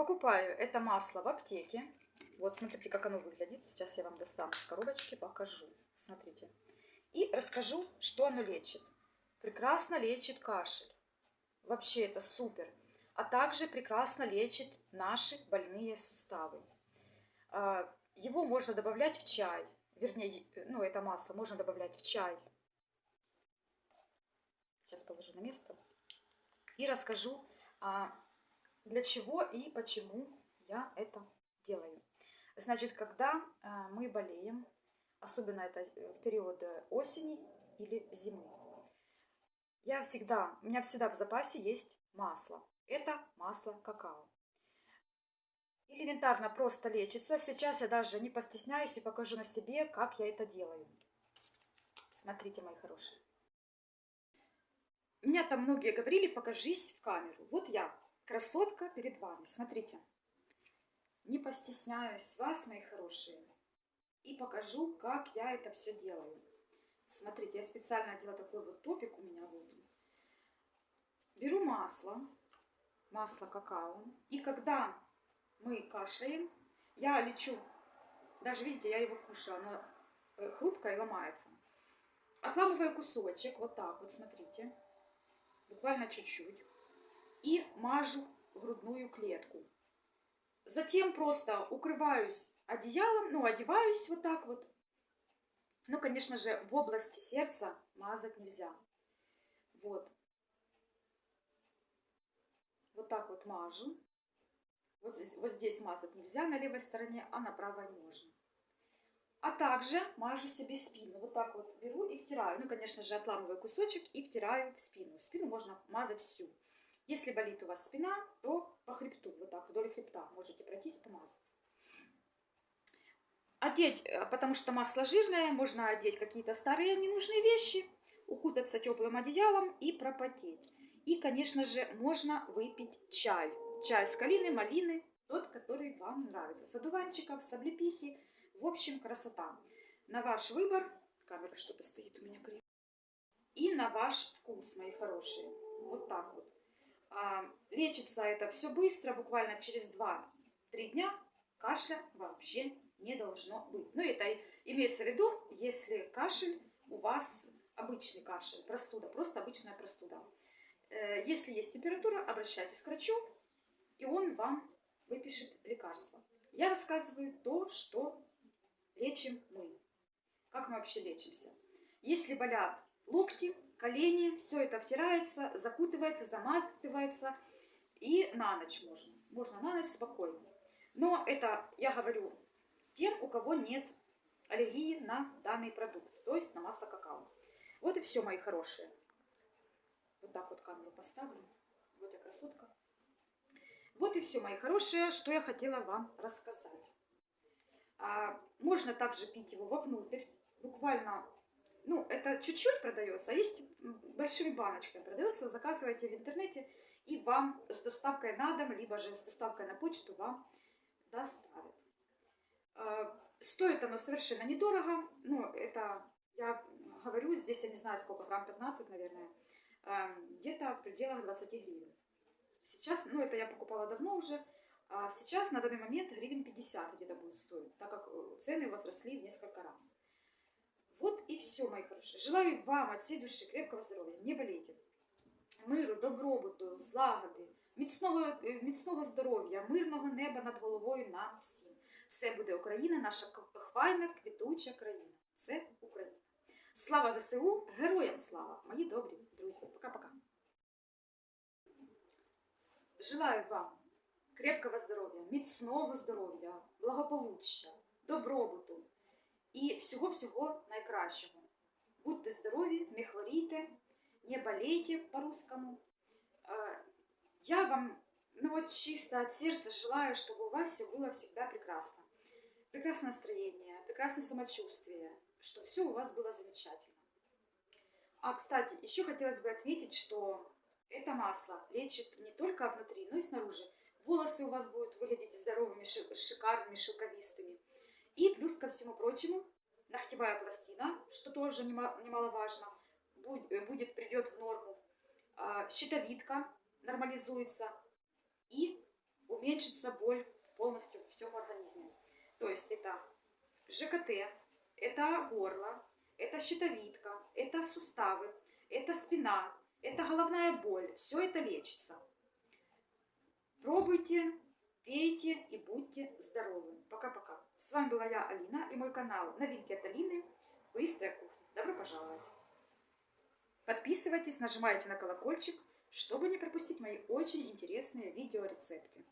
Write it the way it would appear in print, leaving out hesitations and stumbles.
Покупаю это масло в аптеке. Вот смотрите, как оно выглядит. Сейчас я вам достану с коробочки, покажу. Смотрите. И расскажу, что оно лечит. Прекрасно лечит кашель. Вообще это супер. А также прекрасно лечит наши больные суставы. Его можно добавлять в чай. Вернее, это масло можно добавлять в чай. Сейчас положу на место. И расскажу, для чего и почему я это делаю. Значит, когда мы болеем, особенно это в период осени или зимы, у меня всегда в запасе есть масло. Это масло какао. Элементарно просто лечится. Сейчас я даже не постесняюсь и покажу на себе, как я это делаю. Смотрите, мои хорошие. Меня там многие говорили, покажись в камеру. Вот я, красотка перед вами. Смотрите. Не постесняюсь вас, мои хорошие. И покажу, как я это все делаю. Смотрите, я специально одела такой вот топик у меня вот. Беру масло какао. И когда мы кашляем, я лечу. Даже, видите, я его кушаю. Оно хрупкое и ломается. Отламываю кусочек, вот так вот, смотрите. Буквально чуть-чуть. И мажу грудную клетку. Затем просто укрываюсь одеялом, одеваюсь вот так вот. Но, конечно же, в области сердца мазать нельзя. Вот. Вот так вот мажу. Вот здесь мазать нельзя на левой стороне, а на правой можно. А также мажу себе спину. Вот так вот беру и втираю. Конечно же, отламываю кусочек и втираю в спину. Спину можно мазать всю. Если болит у вас спина, то по хребту, вот так, вдоль хребта можете пройтись, помазать. Одеть, потому что масло жирное, можно одеть какие-то старые ненужные вещи, укутаться теплым одеялом и пропотеть. И, конечно же, можно выпить чай. Чай с малины, тот, который вам нравится. С одуванчиков, с облепихи. В общем, красота. На ваш выбор. Камера что-то стоит у меня криво. И на ваш вкус, мои хорошие. Вот так вот. Лечится это все быстро, буквально через 2-3 дня кашля вообще не должно быть. Но это имеется в виду, если кашель у вас обычный кашель, простуда, просто обычная простуда. Если есть температура, обращайтесь к врачу, и он вам выпишет лекарство. Я рассказываю то, что лечим мы. Как мы вообще лечимся. Если болят локти, колени, все это втирается, закутывается, заматывается. И на ночь можно. Можно на ночь спокойно. Но это я говорю тем, у кого нет аллергии на данный продукт. То есть на масло какао. Вот и все, мои хорошие. Вот так вот камеру поставлю. Вот я красотка. Вот и все, мои хорошие, что я хотела вам рассказать. Можно также пить его вовнутрь. Буквально, это чуть-чуть продается, а есть большими баночками продается. Заказывайте в интернете, и вам с доставкой на дом, либо же с доставкой на почту вам доставят. Стоит оно совершенно недорого. Это, я говорю, здесь я не знаю сколько, грамм 15, наверное. Где-то в пределах 20 гривен. Сейчас, это я покупала давно уже. А сейчас на данный момент гривен 50 где-то будет стоить, так как цены возросли в несколько раз. Вот и все, мои хорошие. Желаю вам от всей души крепкого здоров'я. Не болейте. Миру, добробуту, злагоди, міцного здоров'я, мирного неба над головою нам всім. Все буде Україна, наша хвайна, квітуча країна. Це Україна. Слава ЗСУ, героям слава, мої добрі друзі. Пока-пока. Желаю вам крепкого здоров'я, міцного здоров'я, благополуччя, добробуту і всього-всього найкращого. Будьте здорові, не хворійте, не болейте по-русскому. Я вам, чисто от сердца желаю, чтобы у вас все было всегда прекрасно. Прекрасное настроение, прекрасное самочувствие, что все у вас было замечательно. Кстати, еще хотелось бы отметить, что это масло лечит не только внутри, но и снаружи. Волосы у вас будут выглядеть здоровыми, шикарными, шелковистыми. И плюс ко всему прочему, ногтевая пластина, что тоже немаловажно, придет в норму. Щитовидка нормализуется. И уменьшится боль полностью в всем организме. То есть это ЖКТ, это горло, это щитовидка, это суставы, это спина, это головная боль. Все это лечится. Пробуйте, пейте и будьте здоровы. Пока-пока. С вами была я, Алина, и мой канал «Новинки от Алины. Быстрая кухня». Добро пожаловать! Подписывайтесь, нажимайте на колокольчик, чтобы не пропустить мои очень интересные видеорецепты.